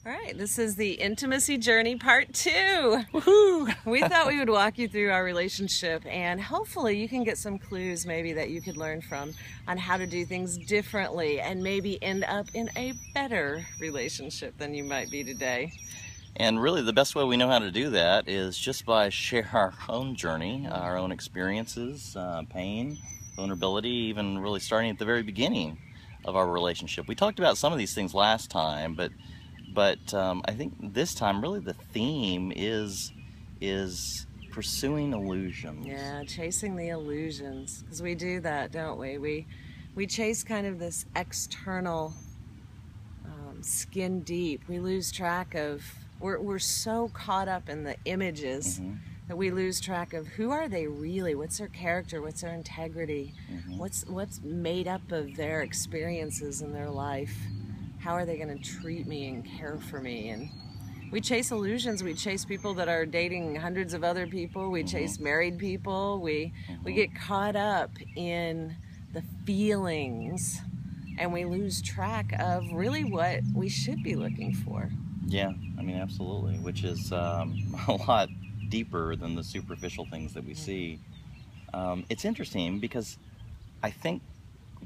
All right, this is the Intimacy Journey Part 2. Woohoo! We thought we would walk you through our relationship, and hopefully you can get some clues maybe that you could learn from on how to do things differently and maybe end up in a better relationship than you might be today. And really the best way we know how to do that is just by share our own journey, our own experiences, pain, vulnerability, even really starting at the very beginning of our relationship. We talked about some of these things last time, but I think this time really the theme is pursuing illusions. Yeah, chasing the illusions, because we do that, don't we? We chase kind of this external, skin deep. We lose track of, we're so caught up in the images that we lose track of who are they really, what's their character, what's their integrity, what's made up of their experiences in their life. How are they going to treat me and care for me? And we chase illusions. We chase people that are dating hundreds of other people. We chase married people. We get caught up in the feelings, and we lose track of really what we should be looking for. Yeah, I mean, absolutely, which is a lot deeper than the superficial things that we see. It's interesting because I think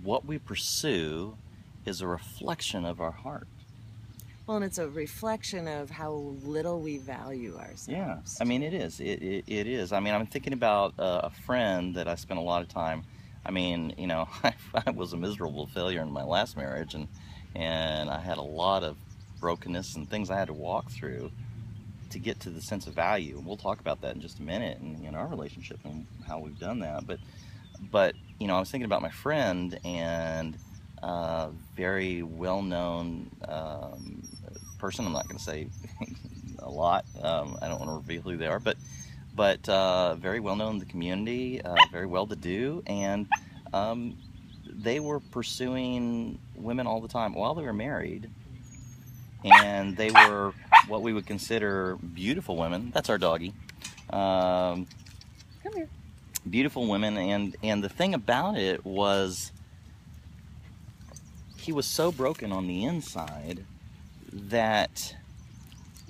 what we pursue is a reflection of our heart. Well, and it's a reflection of how little we value ourselves. Yeah, I mean, it is. It is. I mean, I'm thinking about a friend that I spent a lot of time. I mean, you know, I was a miserable failure in my last marriage, and I had a lot of brokenness and things I had to walk through to get to the sense of value. And we'll talk about that in just a minute, and in our relationship and how we've done that. But you know, I was thinking about my friend and very well-known person. I'm not going to say a lot. I don't want to reveal who they are, but very well-known in the community, very well-to-do, and they were pursuing women all the time while they were married, and they were what we would consider beautiful women. That's our doggy. Come here. Beautiful women, and the thing about it was, he was so broken on the inside that,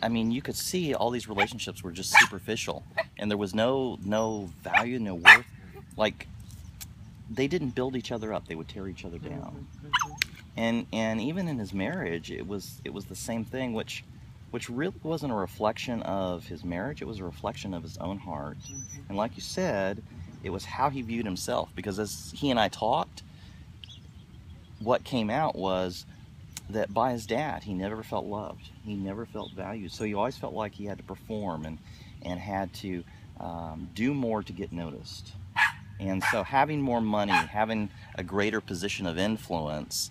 I mean, you could see all these relationships were just superficial, and there was no value, no worth. Like, they didn't build each other up; they would tear each other down. And even in his marriage, it was the same thing, which really wasn't a reflection of his marriage. It was a reflection of his own heart. And like you said, it was how he viewed himself. Because as he and I talked, what came out was that by his dad, he never felt loved. He never felt valued. So he always felt like he had to perform and had to do more to get noticed. And so having more money, having a greater position of influence,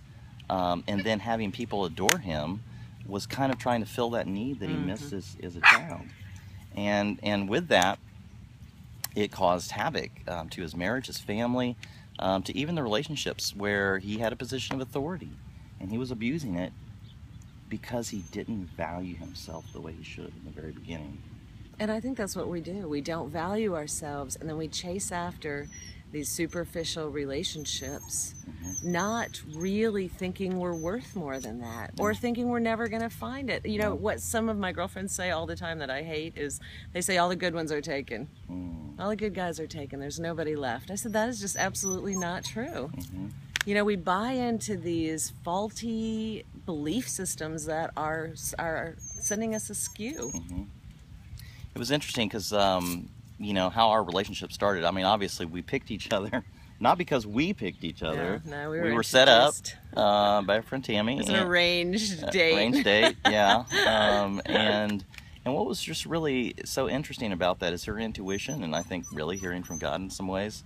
and then having people adore him was kind of trying to fill that need that he missed as a child. And with that, it caused havoc to his marriage, his family, to even the relationships where he had a position of authority, and he was abusing it because he didn't value himself the way he should in the very beginning. And I think that's what we do. We don't value ourselves, and then we chase after these superficial relationships, not really thinking we're worth more than that, or thinking we're never going to find it. You know, what some of my girlfriends say all the time that I hate is, they say all the good ones are taken. All the good guys are taken. There's nobody left. I said, that is just absolutely not true. You know, we buy into these faulty belief systems that are sending us askew. It was interesting because, you know, how our relationship started. I mean, obviously we picked each other, not because we picked each other. No, we were set up by our friend Tammy. It was an arranged date. Arranged date, yeah. And what was just really so interesting about that is her intuition, and I think really hearing from God in some ways.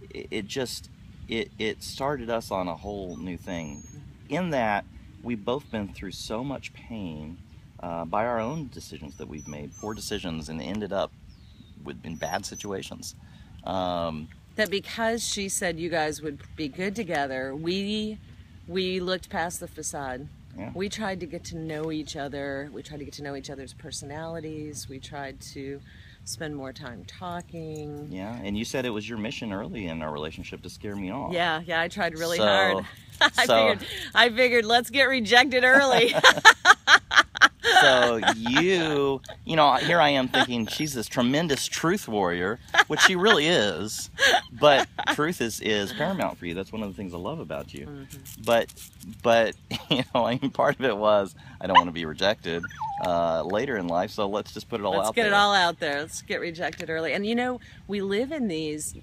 It started us on a whole new thing, in that we've both been through so much pain by our own decisions that we've made, poor decisions, and ended up in bad situations. That because she said you guys would be good together, we looked past the facade. Yeah. We tried to get to know each other. We tried to get to know each other's personalities. We tried to spend more time talking. Yeah, and you said it was your mission early in our relationship to scare me off. Yeah, I tried really hard. I figured let's get rejected early. So you know, here I am thinking she's this tremendous truth warrior, which she really is. But truth is paramount for you. That's one of the things I love about you. But you know, I mean, part of it was I don't want to be rejected later in life. So let's just put it all out there. Let's get it all out there. Let's get rejected early. And you know, we live in these.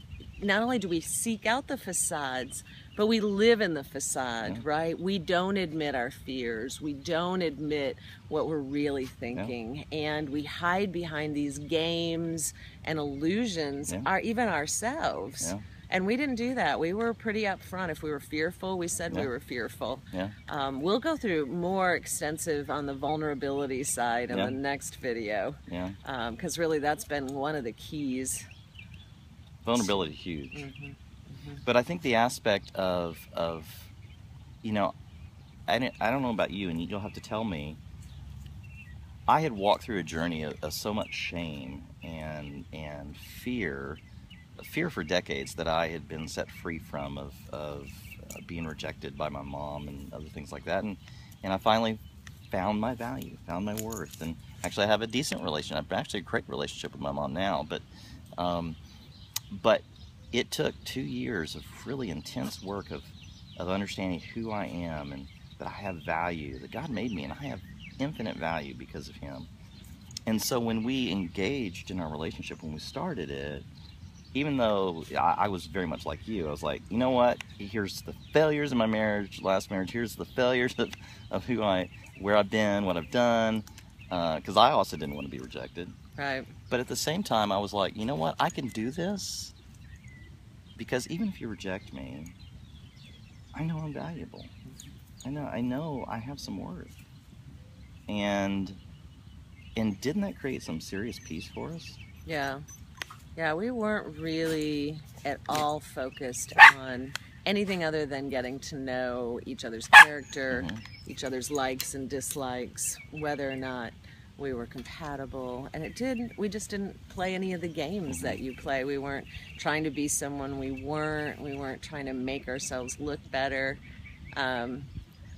Not only do we seek out the facades, but we live in the facade, right? We don't admit our fears. We don't admit what we're really thinking. And we hide behind these games and illusions, even ourselves. And we didn't do that. We were pretty upfront. If we were fearful, we said we were fearful. We'll go through more extensive on the vulnerability side in the next video. Because really that's been one of the keys. Vulnerability is huge. But I think the aspect of you know, I don't know about you, and you'll have to tell me, I had walked through a journey of so much shame and fear for decades that I had been set free from, of being rejected by my mom and other things like that, and I finally found my value, found my worth, and actually I have a decent relationship. I have actually a great relationship with my mom now, but it took 2 years of really intense work of understanding who I am and that I have value, that God made me, and I have infinite value because of Him. And so when we engaged in our relationship, when we started it, even though I was very much like you, I was like, you know what? Here's the failures of my marriage, last marriage. Here's the failures of where I've been, what I've done, because I also didn't want to be rejected. Right. But at the same time, I was like, you know what? I can do this because even if you reject me, I know I'm valuable. I know I have some worth. And didn't that create some serious peace for us? Yeah. Yeah, we weren't really at all focused on anything other than getting to know each other's character, each other's likes and dislikes, whether or not we were compatible. And we just didn't play any of the games that you play. We weren't trying to be someone we weren't. We weren't trying to make ourselves look better.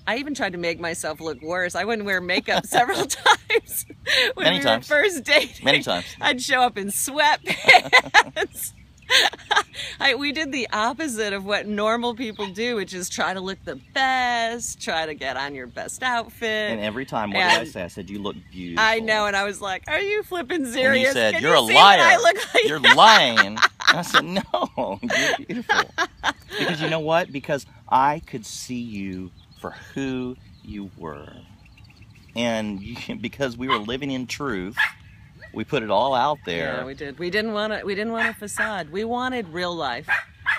I even tried to make myself look worse. I wouldn't wear makeup several times when we were first dating. Many times. I'd show up in sweatpants. We did the opposite of what normal people do, which is try to look the best, try to get on your best outfit. And every time, what did I say? I said, you look beautiful. I know, and I was like, are you flipping serious? And you said, Can you're you a see liar. what I look like? You're lying. And I said, no, you're beautiful. Because you know what? Because I could see you for who you were. And because we were living in truth, we put it all out there. Yeah, we did. We didn't want a facade. We wanted real life.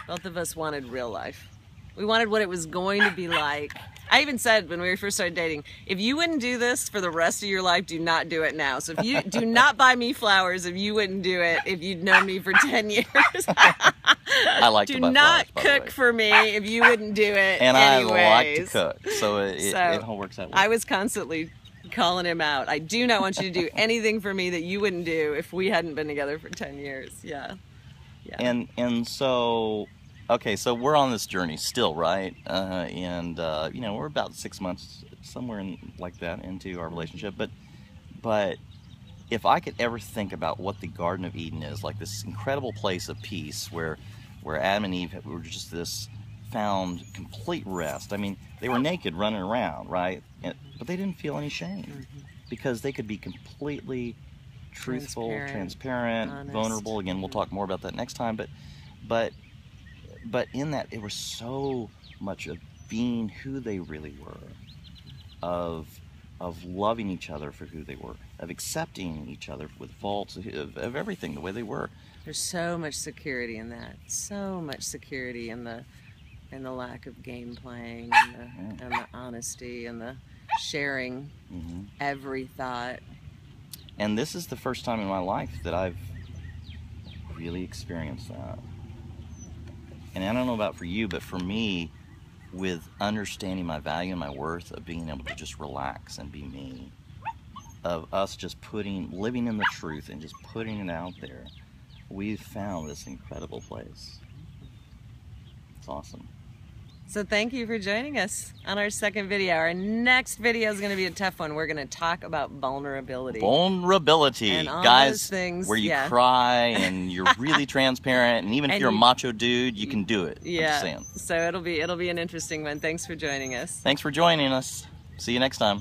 Both of us wanted real life. We wanted what it was going to be like. I even said when we first started dating, if you wouldn't do this for the rest of your life, do not do it now. So if you do not buy me flowers if you wouldn't do it if you'd known me for 10 years. I like to buy flowers, do not cook for me if you wouldn't do it and anyways. I like to cook, so it all works out well. I was constantly calling him out. I do not want you to do anything for me that you wouldn't do if we hadn't been together for 10 years. Yeah. And so, okay, so we're on this journey still, right? You know, we're about 6 months, somewhere like that, into our relationship. But if I could ever think about what the Garden of Eden is, like this incredible place of peace where Adam and Eve were just found complete rest. I mean, they were naked running around, right? But they didn't feel any shame because they could be completely truthful, transparent, honest. Vulnerable. Again, we'll talk more about that next time. But in that, it was so much of being who they really were, of loving each other for who they were, of accepting each other with faults, of everything the way they were. There's so much security in that. So much security in the lack of game playing and the honesty and the sharing every thought. And this is the first time in my life that I've really experienced that. And I don't know about for you, but for me, with understanding my value and my worth, of being able to just relax and be me, of us just living in the truth and just putting it out there, we've found this incredible place. It's awesome. So thank you for joining us on our second video. Our next video is going to be a tough one. We're going to talk about vulnerability. Vulnerability, and all guys, those things, where you cry and you're really transparent, and even if you're a macho dude, you can do it. Yeah. I'm just saying. So it'll be an interesting one. Thanks for joining us. Thanks for joining us. See you next time.